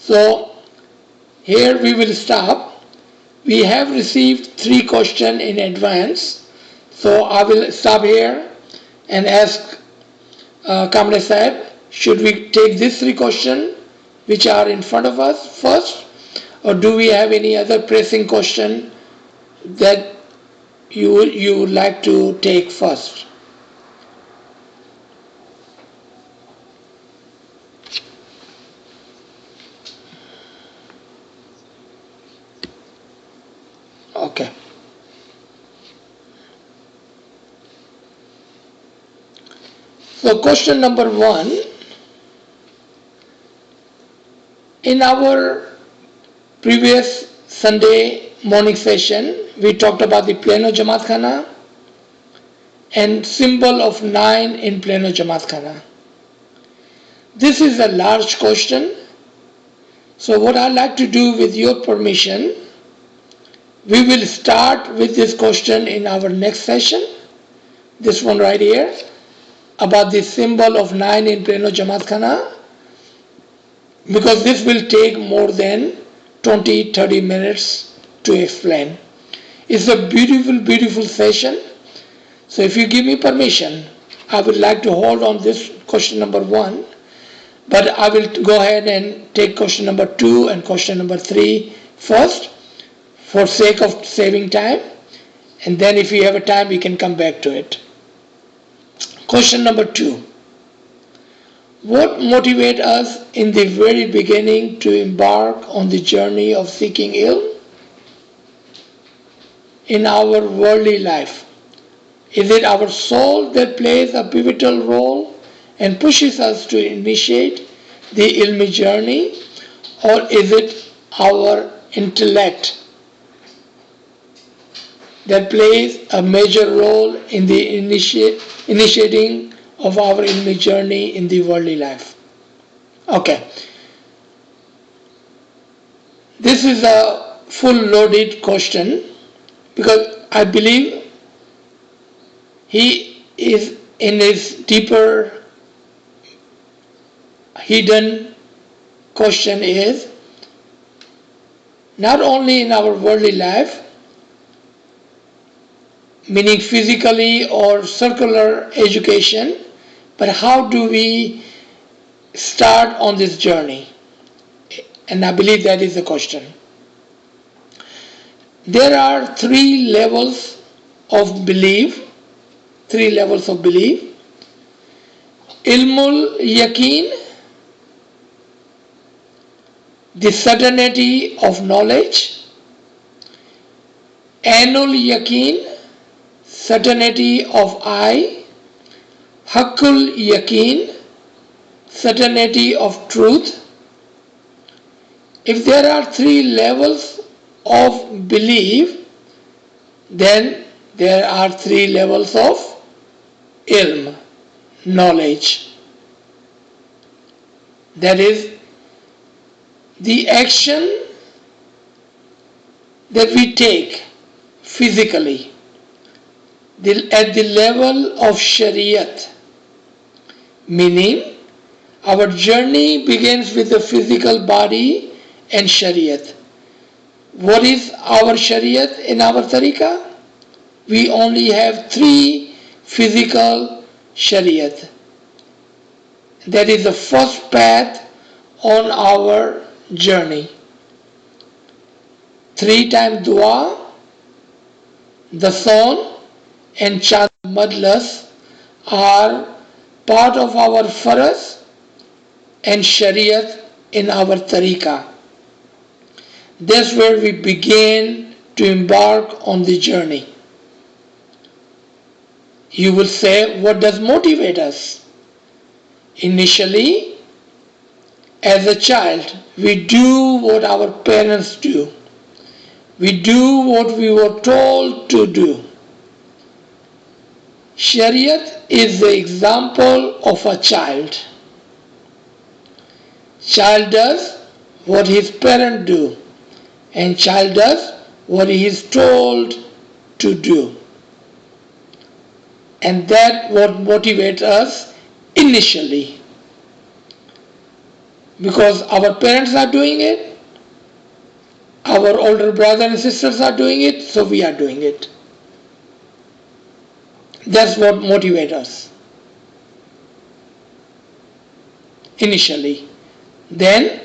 So here we will stop. We have received 3 questions in advance. So I will stop here and ask Kamle Sahib, should we take these 3 questions which are in front of us first, or do we have any other pressing question that you would like to take first? Okay. So question number 1. In our previous Sunday morning session, we talked about the plano Jamat Khana and symbol of 9 in plano Jamat Khana. This is a large question. So what I'd like to do, with your permission, we will start with this question in our next session. This one right here, about the symbol of 9 in plano Jamat Khana, because this will take more than 20-30 minutes to explain. It's a beautiful session. So if you give me permission, I would like to hold on this question number 1, but I will go ahead and take question number 2 and question number 3 first, for sake of saving time, and then if we have a time we can come back to it. Question number 2. What motivates us in the very beginning to embark on the journey of seeking ilm in our worldly life? Is it our soul that plays a pivotal role and pushes us to initiate the ilmi journey, or is it our intellect that plays a major role in the initiating of our ilmi journey in the worldly life? Okay. This is a full loaded question, because I believe he is in his deeper hidden question is not only in our worldly life, meaning physically or circular education, but how do we start on this journey? And I believe that is the question. There are 3 levels of belief. 3 levels of belief. Ilmul Yaqeen, the certainty of knowledge. Ainul Yaqeen, certainty of eye. Haqqul Yaqeen, certainty of truth. If there are 3 levels of belief, then there are 3 levels of ilm, knowledge. That is the action that we take physically at the level of Shariat, meaning our journey begins with the physical body and Shariat. What is our Shariat in our tariqah? We only have 3 physical Shariat. That is the first path on our journey. 3 times dua, the son and chand madlas are part of our faraz and Shariat in our tariqah. That's where we begin to embark on the journey. You will say, what does motivate us? Initially, as a child, we do what our parents do. We do what we were told to do. Shariat is the example of a child. Child does what his parents do, and child does what he is told to do. And that what motivates us initially. because our parents are doing it, our older brothers and sisters are doing it, so we are doing it. That's what motivates us initially. Then,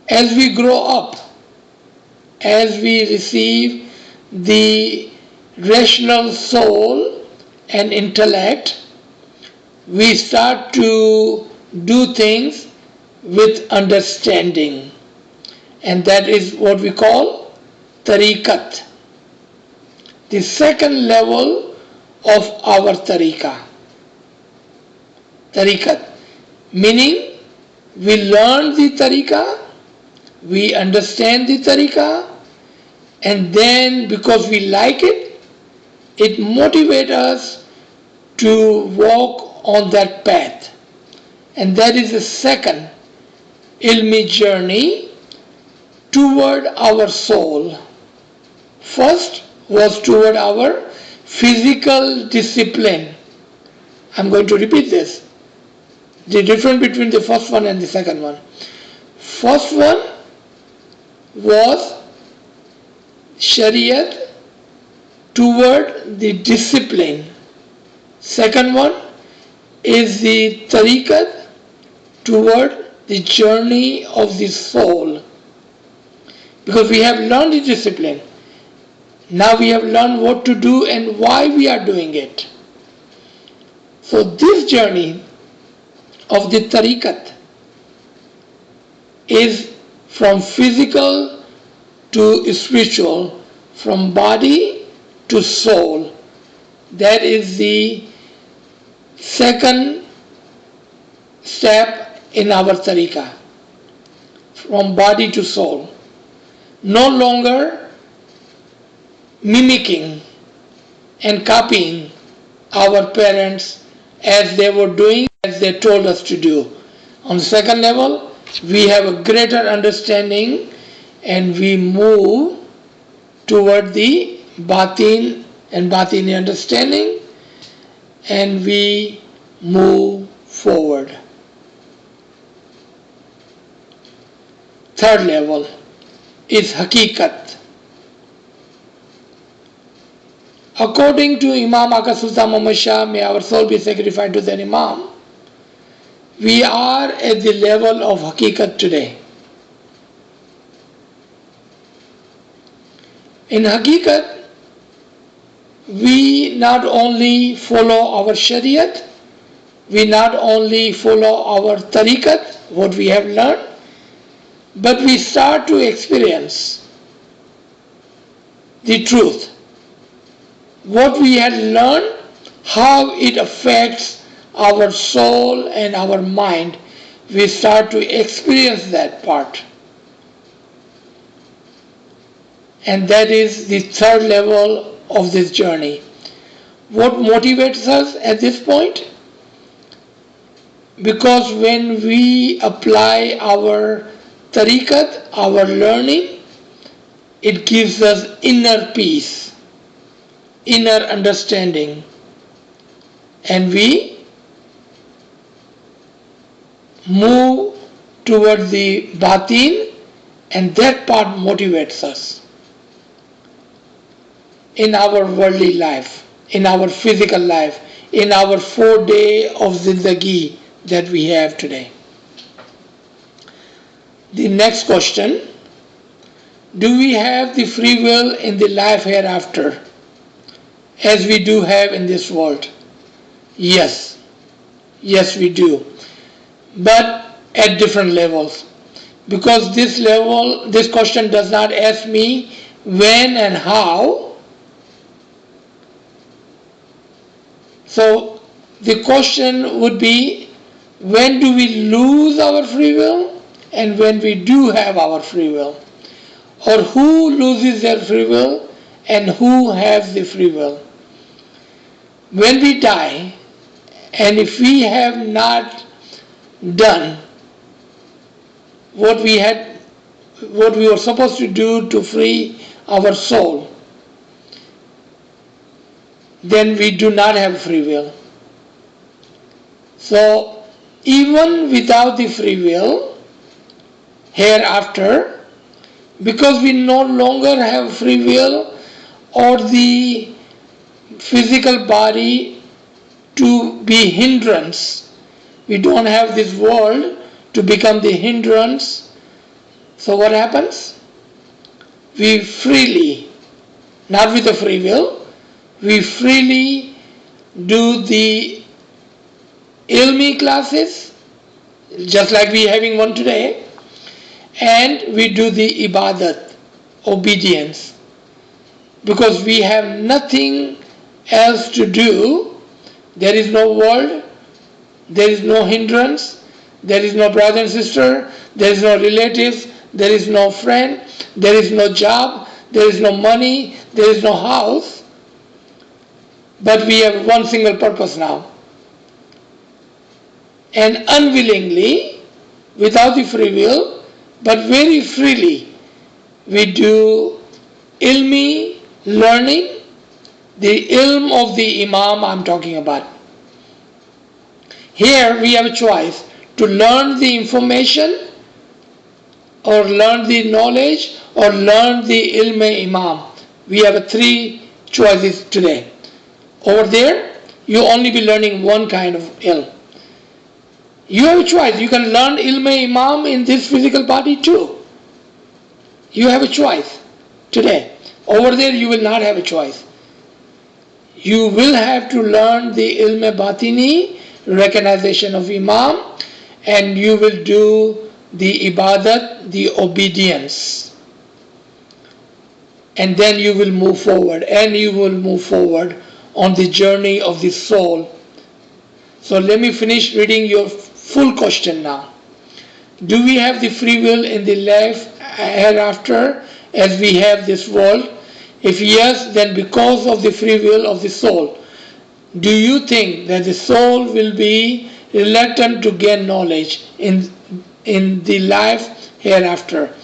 as we grow up, as we receive the rational soul and intellect, we start to do things with understanding, and that is what we call tariqat, the second level of our tariqat, meaning we learn the tariqah, we understand the tariqah, and then because we like it, it motivates us to walk on that path. And that is the second ilmi journey toward our soul. First was toward our physical discipline. I'm going to repeat this. The difference between the first one and the second one. First one was Shariat toward the discipline. Second one is the tariqat toward the journey of the soul. Because we have learned the discipline. Now we have learned what to do and why we are doing it. So this journey of the tariqat is from physical to spiritual, from body to soul. That is the second step in our tariqah, from body to soul. No longer mimicking and copying our parents as they were doing, as they told us to do. On the second level, we have a greater understanding and we move toward the batin and batini understanding, and we move forward. Third level is hakikat. According to Imam Aka Sultan Muhammad Shah, may our soul be sacrificed to that Imam, we are at the level of hakikat today. In hakikat, we not only follow our shariat, we not only follow our tariqat, what we have learned, but we start to experience the truth. What we had learned, how it affects our soul and our mind, we start to experience that part. And that is the third level of this journey. What motivates us at this point? Because when we apply our tariqat, our learning, it gives us inner peace, inner understanding, and we move toward the batin, and that part motivates us in our worldly life, in our physical life, in our 4 days of zindagi that we have today. The next question, do we have the free will in the life hereafter as we do have in this world? Yes. Yes, we do. But at different levels. Because this question does not ask me when and how. So the question would be, when do we lose our free will and when we do have our free will? Or who loses their free will and who has the free will? When we die, and if we have not done what we were supposed to do to free our soul, then we do not have free will. So even without the free will hereafter, because we no longer have free will or the physical body to be hindrance. We don't have this world to become the hindrance. So what happens? We freely, not with a free will, we freely do the ilmi classes, just like we having one today, and we do the ibadat, obedience, because we have nothing else to do. There is no world, there is no hindrance, there is no brother and sister, there is no relatives, there is no friend, there is no job, there is no money, there is no house, but we have one single purpose now. And unwillingly, without the free will, but very freely, we do ilmi learning, the ilm of the Imam I'm talking about. Here we have a choice to learn the information or learn the knowledge or learn the ilm Imam. We have three choices today. Over there, you only be learning one kind of ilm. You have a choice. You can learn ilm Imam in this physical body too. You have a choice today. Over there, you will not have a choice. You will have to learn the ilm batini, recognition of Imam, and you will do the ibadat, the obedience. And then you will move forward, and you will move forward on the journey of the soul. So let me finish reading your full question now. Do we have the free will in the life hereafter as we have this world? If yes, then because of the free will of the soul, do you think that the soul will be reluctant to gain knowledge in the life hereafter,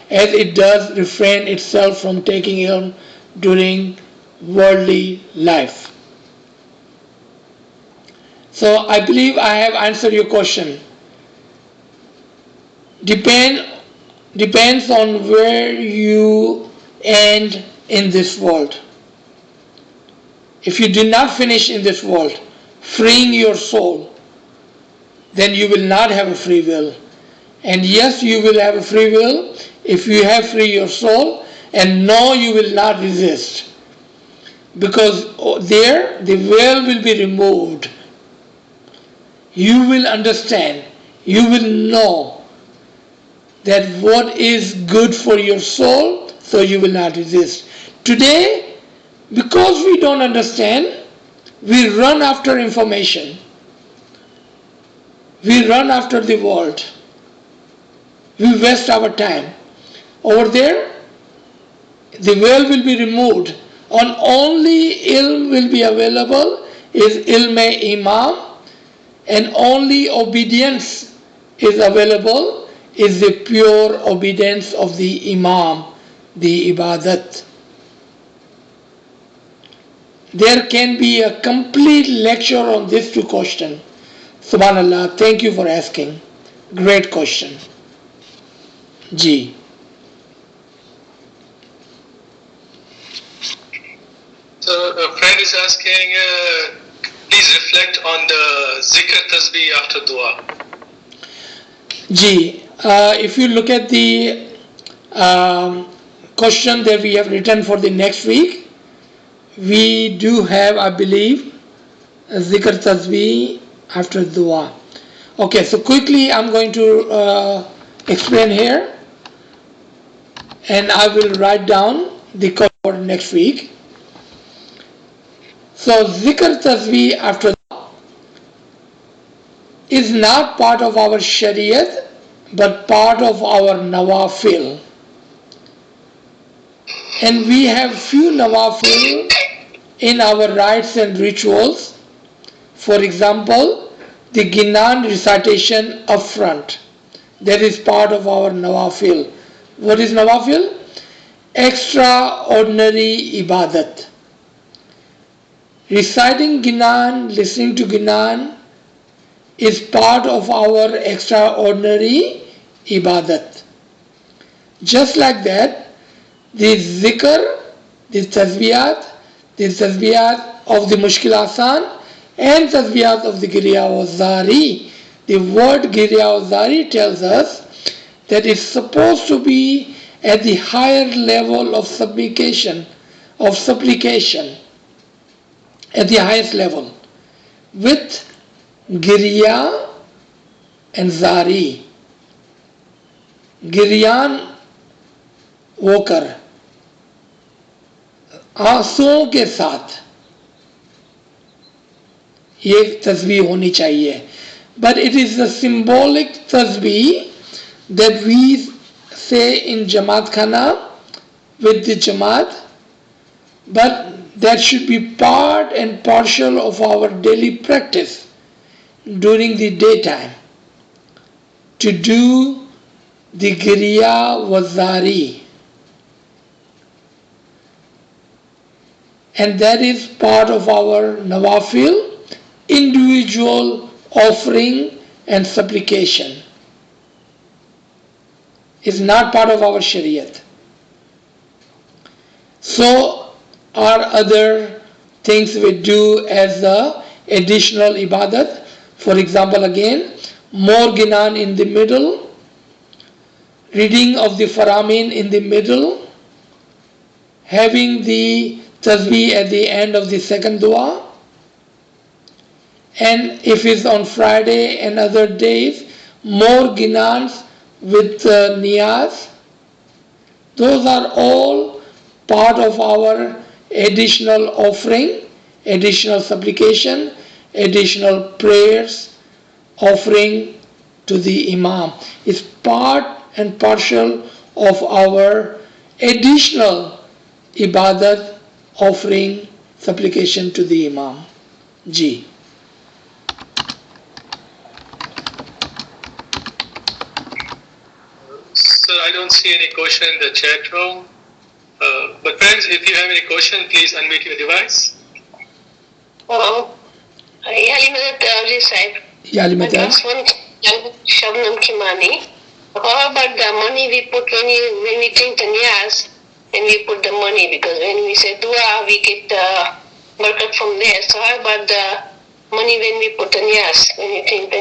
as it does refrain itself from taking ilm during worldly life? So I believe I have answered your question. Depends on where you end in this world. If you do not finish in this world, freeing your soul, then you will not have a free will. And yes, you will have a free will if you have free your soul, and no, you will not resist. Because there, the veil will be removed. You will understand, you will know that what is good for your soul, so you will not resist. Today, because we don't understand, we run after information. We run after the world. We waste our time. Over there, the veil will be removed. On only ilm will be available is ilm Imam, and only obedience is available is the pure obedience of the Imam, the ibadat. There can be a complete lecture on these two questions. Subhanallah, thank you for asking. Great question. Ji. So a friend is asking, please reflect on the zikr tasbih after dua. Ji, if you look at the question that we have written for the next week, we do have, I believe, zikr tasbih after dua. Okay, so quickly I'm going to explain here, and I will write down the code for next week. So zikr tasbih after dua is not part of our shariat, but part of our nawafil. And we have few nawafil in our rites and rituals. For example, the Ginan recitation up front. That is part of our nawafil. What is nawafil? Extraordinary ibadat. Reciting Ginan, listening to Ginan is part of our extraordinary ibadat. Just like that, the zikr, the tasbiyat of the mushkil asan and tasbiyat of the girya wa zari. The word girya wa zari tells us that it's supposed to be at the higher level of supplication, at the highest level, with girya and zari. गिरियान होकर आंसुओं के साथ ये तस्बीह होनी चाहिए. But it is the symbolic tasbih that we say in Jamat Khana with the Jamat, but that should be part and parcel of our daily practice during the daytime to do the Giriya Wazari. And that is part of our Nawafil, individual offering and supplication. It's not part of our Shariat. So are other things we do as the additional ibadat. For example, again, more ginan in the middle, reading of the Faramin in the middle, having the tasbih at the end of the second dua, and if it's on Friday and other days, more ginans with niyaz. Those are all part of our additional offering, additional supplication, additional prayers, offering to the Imam. It's part and parcel of our additional ibadat, offering, supplication to the Imam. Ji. Sir, I don't see any question in the chat room. But friends, if you have any question, please unmute your device. Oh, Yali Madat Ali Sahib. Yali Madat. Shabnam Kimani. How about the money we put when we drink the niyaz, and we put the money, because when we say dua, we get barakat from there. So how about the money when we put the niyaz, when we drink the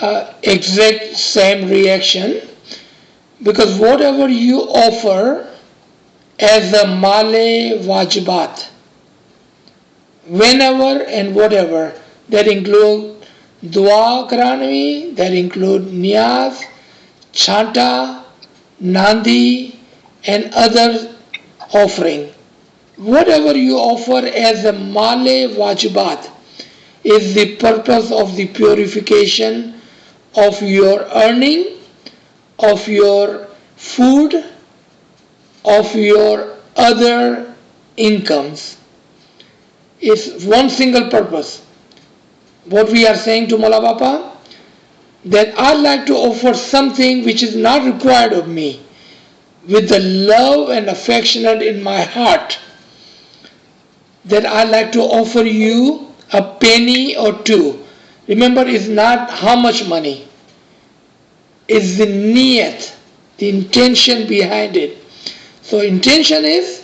niyaz? Exact same reaction, because whatever you offer as a male wajibat, whenever and whatever, that include dua karani, that include niyaz, chanta, nandi, and other offering. Whatever you offer as a male wajibat is the purpose of the purification of your earning, of your food, of your other incomes. It's one single purpose. What we are saying to Mola Bapa, that I'd like to offer something which is not required of me, with the love and affection in my heart, that I'd like to offer you a penny or two. Remember, it's not how much money, it's the niyat, the intention behind it. So intention is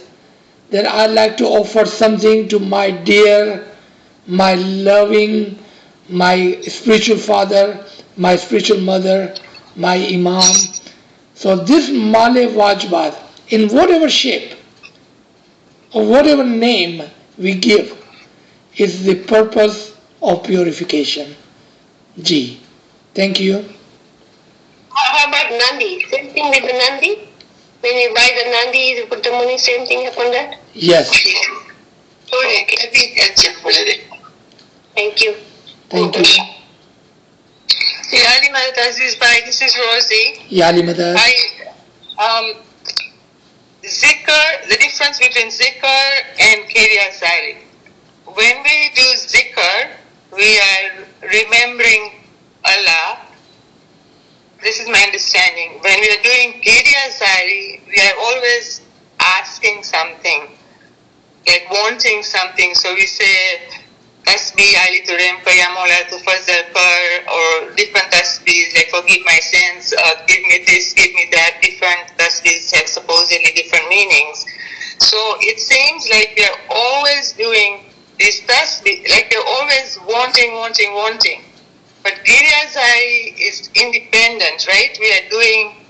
that I'd like to offer something to my dear, my loving, my spiritual father, my spiritual mother, my imam. So this male wajbat, in whatever shape or whatever name we give, is the purpose of purification. Ji. Thank you. How about Nandi? Same thing with the Nandi? When you buy the Nandi, you put the money, same thing upon that? Yes. Okay. Thank you. Thank you. Yali Madat Aziz Bhai, this is Rosie. Yali Madad. Zikr, the difference between zikr and Kirya Zari. When we do zikr, we are remembering Allah. This is my understanding. When we are doing Kirya Zari, we are always asking something, like wanting something. So we say, tasbih Ali Turempa Yamola to Fazal Kar, or different tasbihs like forgive my sins, give me this, give me that. Different tasbihs have supposedly different meanings. So it seems like they're always doing this tasbih, like they're always wanting. But Giryazai is independent, right? We are doing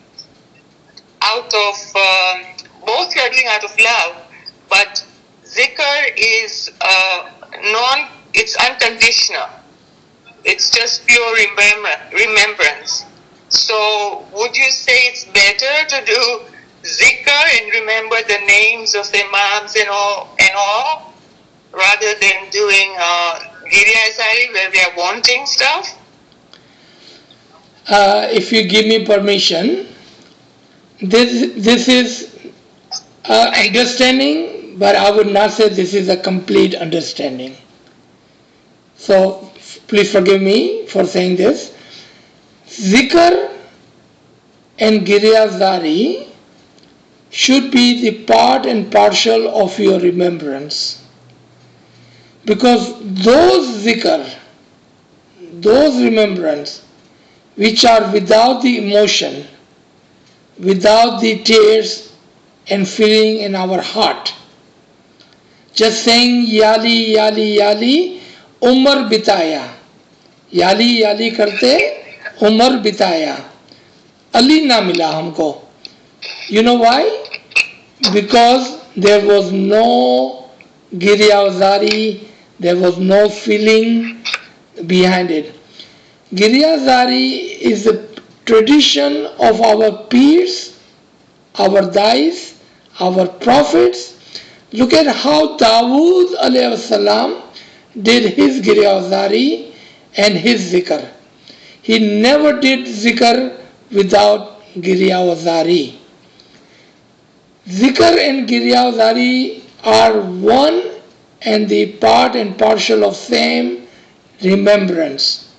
out of, both we are doing out of love, but zikr is it's unconditional. It's just pure remembrance. So would you say it's better to do zikr and remember the names of the imams and all, rather than doing Giryazai where we are wanting stuff? If you give me permission, this is understanding, but I would not say this is a complete understanding. So please forgive me for saying this. Zikr and Giryazari should be the part and parcel of your remembrance, because those zikr, those remembrance which are without the emotion, without the tears and feeling in our heart, just saying yali yali yali umar bitaya, yali yali karte umar bitaya, Ali na mila humko. You know why? Because there was no Giryazari, there was no feeling behind it. Giryazari is the tradition of our peers, our dais, our prophets. Look at how Dawood alayhi salam did his Giryazari and his zikr. He never did zikr without Giryazari. Zikr and Giryazari are one and the part and parcel of same remembrance.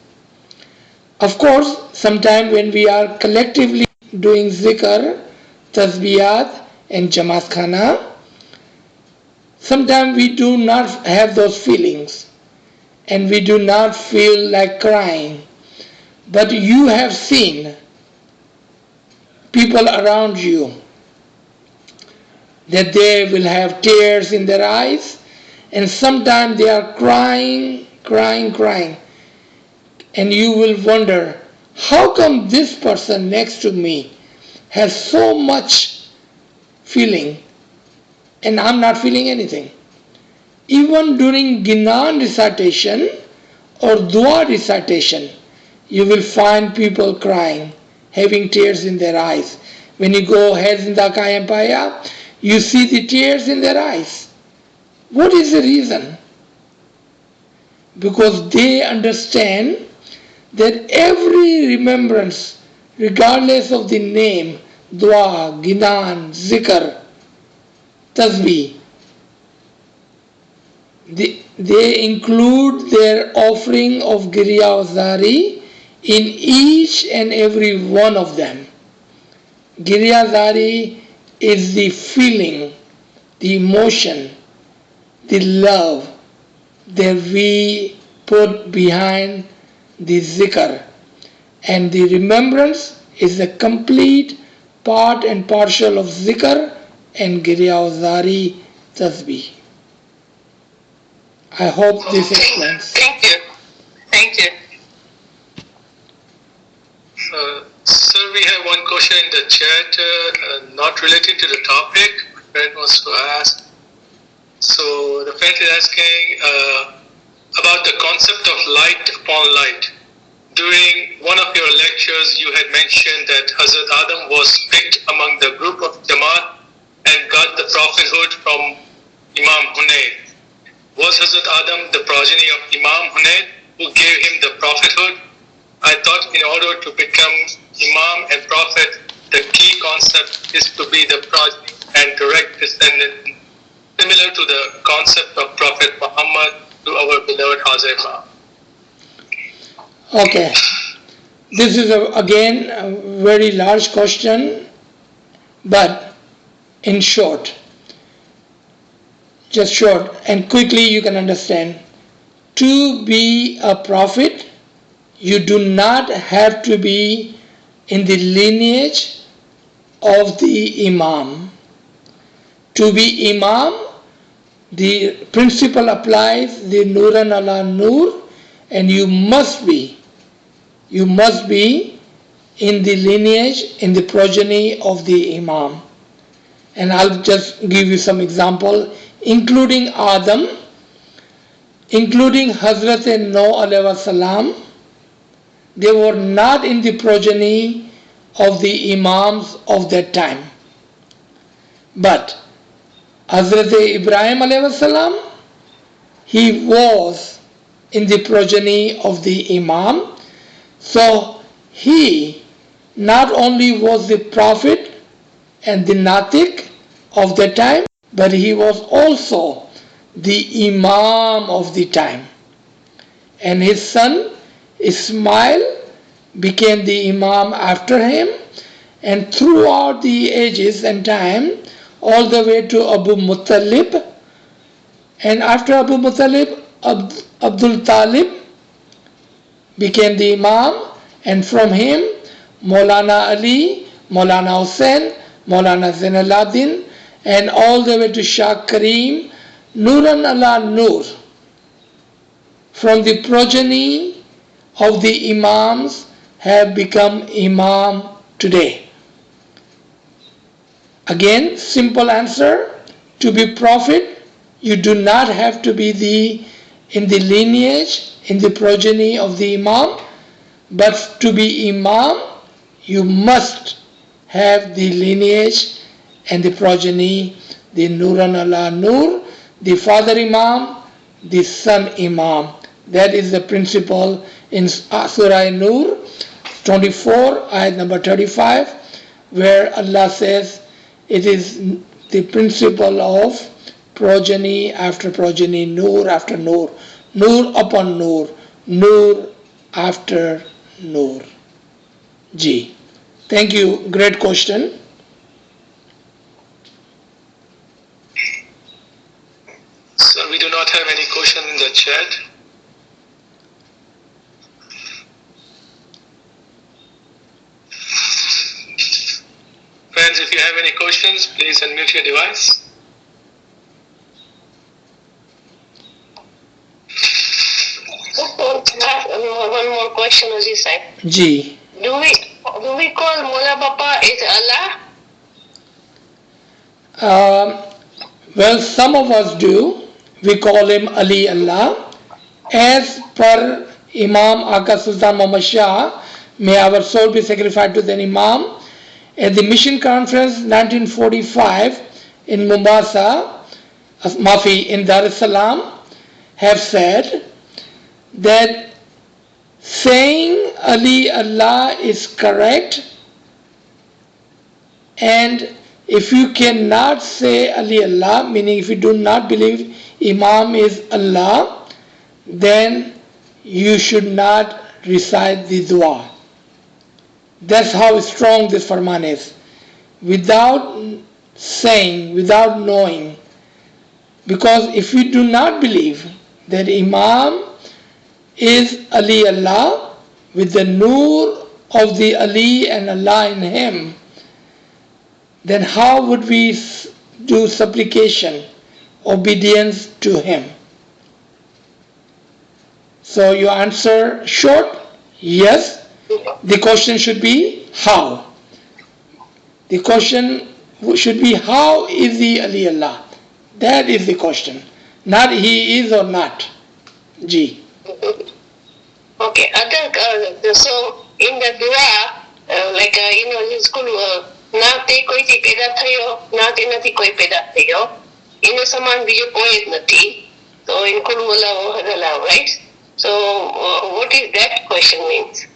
Of course, sometime when we are collectively doing zikr, tasbiyat and Jamat Khana, sometimes we do not have those feelings and we do not feel like crying. But you have seen people around you that they will have tears in their eyes, and sometimes they are crying. And you will wonder, how come this person next to me has so much feeling and I'm not feeling anything? Even during Ginan recitation or Dua recitation, you will find people crying, having tears in their eyes. When you go Heads in the Kayapaya, you see the tears in their eyes. What is the reason? Because they understand that every remembrance, regardless of the name, dua, ginan, zikr, tasbih, they include their offering of Giryazari in each and every one of them. Giryazari is the feeling, the emotion, the love that we put behind the zikr, and the remembrance is a complete part and parcel of zikr and Giryazari tasbih. I hope this explains. Thank you. Sir, we have one question in the chat, not related to the topic. Friend wants to ask. So the friend is asking about the concept of light upon light. During one of your lectures, you had mentioned that Hazrat Adam was picked among the group of Jamat and got the prophethood from Imam Hunayn. Was Hazrat Adam the progeny of Imam Hunayn who gave him the prophethood? I thought in order to become Imam and Prophet, the key concept is to be the progeny and direct descendant, similar to the concept of Prophet Muhammad to our beloved Hazrat Imam. Okay, this is again a very large question, but in short, just short and quickly you can understand. to be a prophet, you do not have to be in the lineage of the Imam. To be Imam, the principle applies, the Nuran ala Nur, and you must be in the lineage, in the progeny of the Imam. And I'll just give you some example, including Adam, including Hazrat Nuh alayhi salam. They were not in the progeny of the Imams of that time. But Hazrat Ibrahim alayhi salam, he was in the progeny of the Imam. So he not only was the prophet and the Natik of the time, but he was also the Imam of the time. And his son Ismail became the Imam after him, and throughout the ages and time, all the way to Abu Muttalib, and after Abu Muttalib, Abdul Talib became the Imam, and from him, Maulana Ali, Maulana Hussain, Maulana Zain al-Abidin, and all the way to Shah Karim, Nuran ala Nur. From the progeny of the Imams have become Imam today. Again, simple answer, to be prophet, you do not have to be in the lineage, in the progeny of the Imam, but to be Imam, you must have the lineage and the progeny, the Nuran ala Nur, the father Imam, the son Imam. That is the principle in Surah Nur 24, ayat number 35, where Allah says it is the principle of progeny after progeny, Nur after Nur, Nur upon Nur, Nur after Nur. Ji. Thank you. Great question. So we do not have any question in the chat. Friends, if you have any questions, please unmute your device. One more question, Aziz sahib. Ji. Do we call Mola Bapa as Allah? Well, some of us do. We call him Ali Allah. As per Imam Aka Sultan Muhammad Shah, may our soul be sacrificed to the Imam, at the Mission Conference 1945 in Mombasa, in Dar es Salaam, have said that saying Ali Allah is correct, and if you cannot say Ali Allah, meaning if you do not believe Imam is Allah, then you should not recite the dua. That's how strong this farman is. Without saying, without knowing, because if you do not believe that Imam is Ali Allah, with the nur of the Ali and Allah in him, then how would we do supplication, obedience to him? So your answer short, yes. The question should be how. The question should be how is he Ali Allah? That is the question. Not he is or not. Ji. Okay. So in the dua, like in school, na te koi ti peda thayo, na te nati koi peda thayo. Ine saman bijo koi nati. So in kul wala hadala, right? So what is that question means?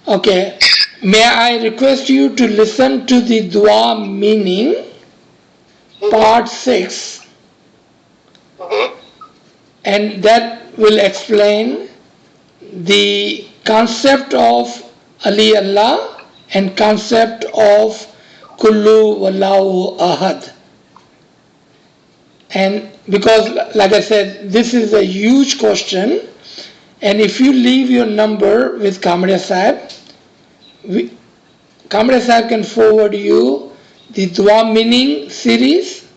Okay. May I request you to listen to the dua meaning, part 6, and that will explain the concept of Ali Allah and concept of Kullu Wallahu Ahad. And because like I said, this is a huge question, and if you leave your number with Kamra Sahib, Kamra Sahib can forward you the Dua Meaning series,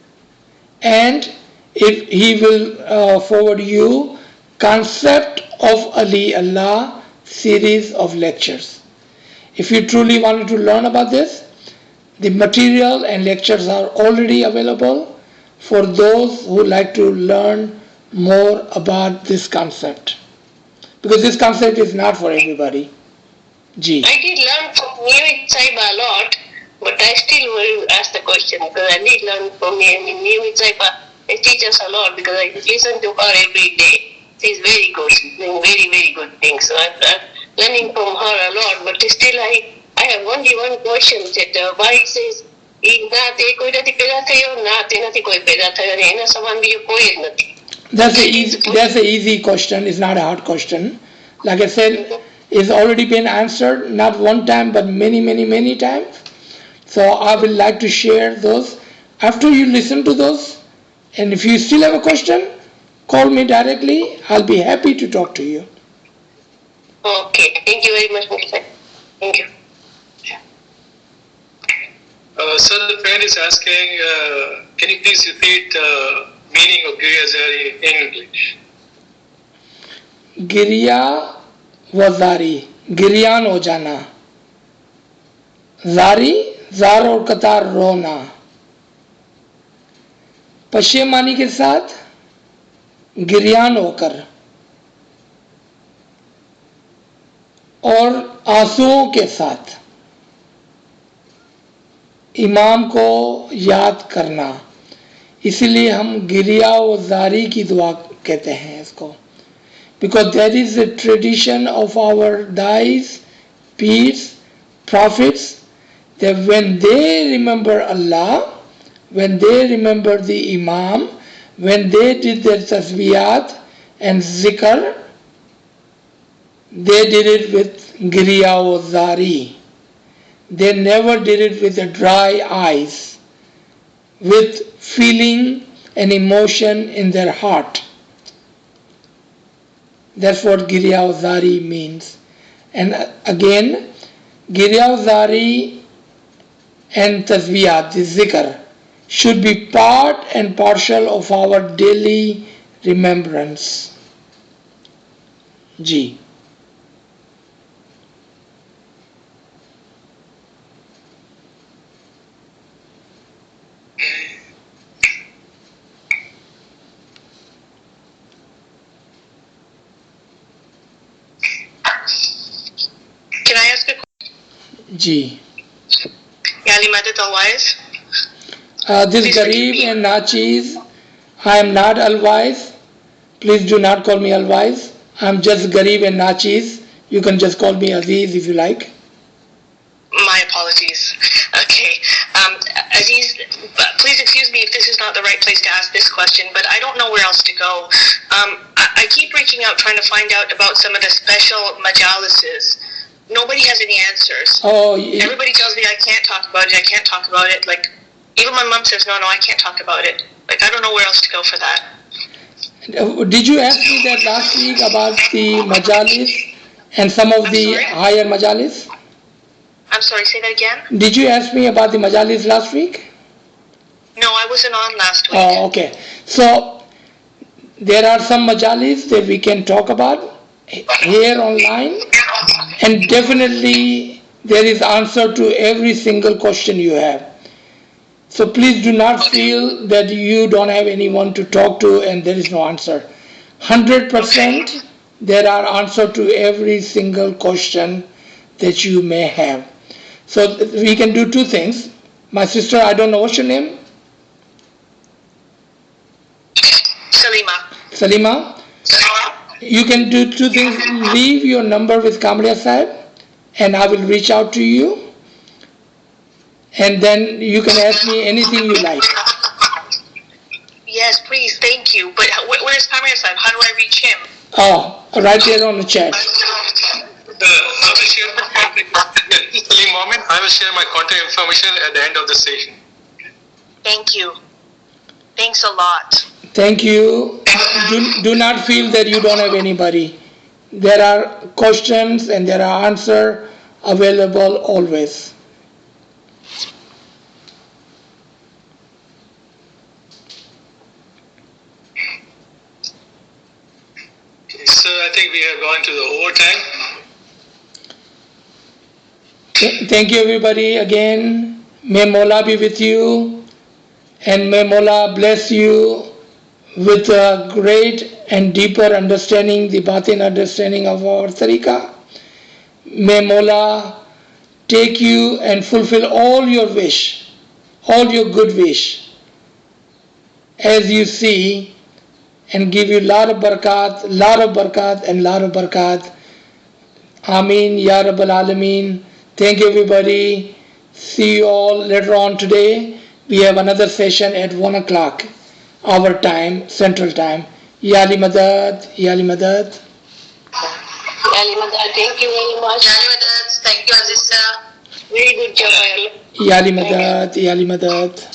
and if he will forward you Concept of Ali Allah series of lectures. If you truly wanted to learn about this, the material and lectures are already available for those who like to learn more about this concept. Because this concept is not for everybody. G. I did learn from Newit Saiba a lot, but I still will ask the question because I did learn from Newit Saiba. They teach us a lot because I listen to her every day. She's very good. She's doing very, very good things. So I'm learning from her a lot, but still I have only one question that why it says that's a easy question. It's not a hard question. Like I said, it's already been answered not one time but many times. So I would like to share those after you listen to those. And if you still have a question, call me directly. I'll be happy to talk to you. Okay, thank you very much, Mr. Thank you. So the friend is asking, can you please repeat the meaning of Giri Azari in English? Giriya wazari, Giriyan ho jana. Zari, zar और कतार रोना. पशेमानी के साथ गिरियान होकर और आंसुओं के साथ इमाम को याद करना, इसलिए हम गिरिया व जारी की दुआ कहते हैं इसको. Because there is a tradition of our dais, peers, prophets, that when they remember Allah, when they remember the Imam, when they did their tasbiyat and zikr, they did it with giriya wa zari. They never did it with the dry eyes, with feeling and emotion in their heart. That's what giriya wa zari means. And again, giriya wa zari and tasbiyat, the zikr, should be part and parcel of our daily remembrance. G. Can I ask a question? G. Yani Madad ALWAAZ? This Garib and Nachis, I am not ALWAAZ. Please do not call me ALWAAZ. I am just Garib and Nachis. You can just call me Aziz if you like. My apologies. Okay. Aziz, please excuse me if this is not the right place to ask this question, but I don't know where else to go. I keep reaching out trying to find out about some of the special majalises. Nobody has any answers. Oh, everybody tells me I can't talk about it. I can't talk about it. Like, even my mom says, no, I can't talk about it. Like, I don't know where else to go for that. Did you ask me that last week about the majalis and some of the higher majalis? I'm sorry, say that again? Did you ask me about the majalis last week? No, I wasn't on last week. Oh, okay. So, there are some majalis that we can talk about here online, and definitely there is answer to every single question you have. So please do not feel that you don't have anyone to talk to and there is no answer. 100% there are answers to every single question that you may have. So we can do two things. My sister, I don't know what's your name? Salima. You can do two things. Leave your number with Kamria Sahib and I will reach out to you. And then you can ask me anything you like. Yes, please, thank you. But where's Kamria Sahib? How do I reach him? Oh, right there on the chat. I will share my contact. I will share my contact information at the end of the session. Thank you. Thanks a lot. Thank you. Do not feel that you don't have anybody. There are questions and there are answers available always. So I think we have gone to the overtime. Thank you everybody again. May Mola be with you and may Mola bless you with a great and deeper understanding, the batin understanding of our tariqah. May Mola take you and fulfill all your wish, all your good wish, as you see, and give you lot of barakat, and lot of barakat. Ameen, Ya Rabbal Alameen. Thank you everybody. See you all later on today. We have another session at 1 o'clock, our time, Central Time. Yali Madad, Yali Madad. Ali Madar, thank you very much. Yani Madad, thank you, Aziz sir. Very good job. Yali Madad, Yali Madad.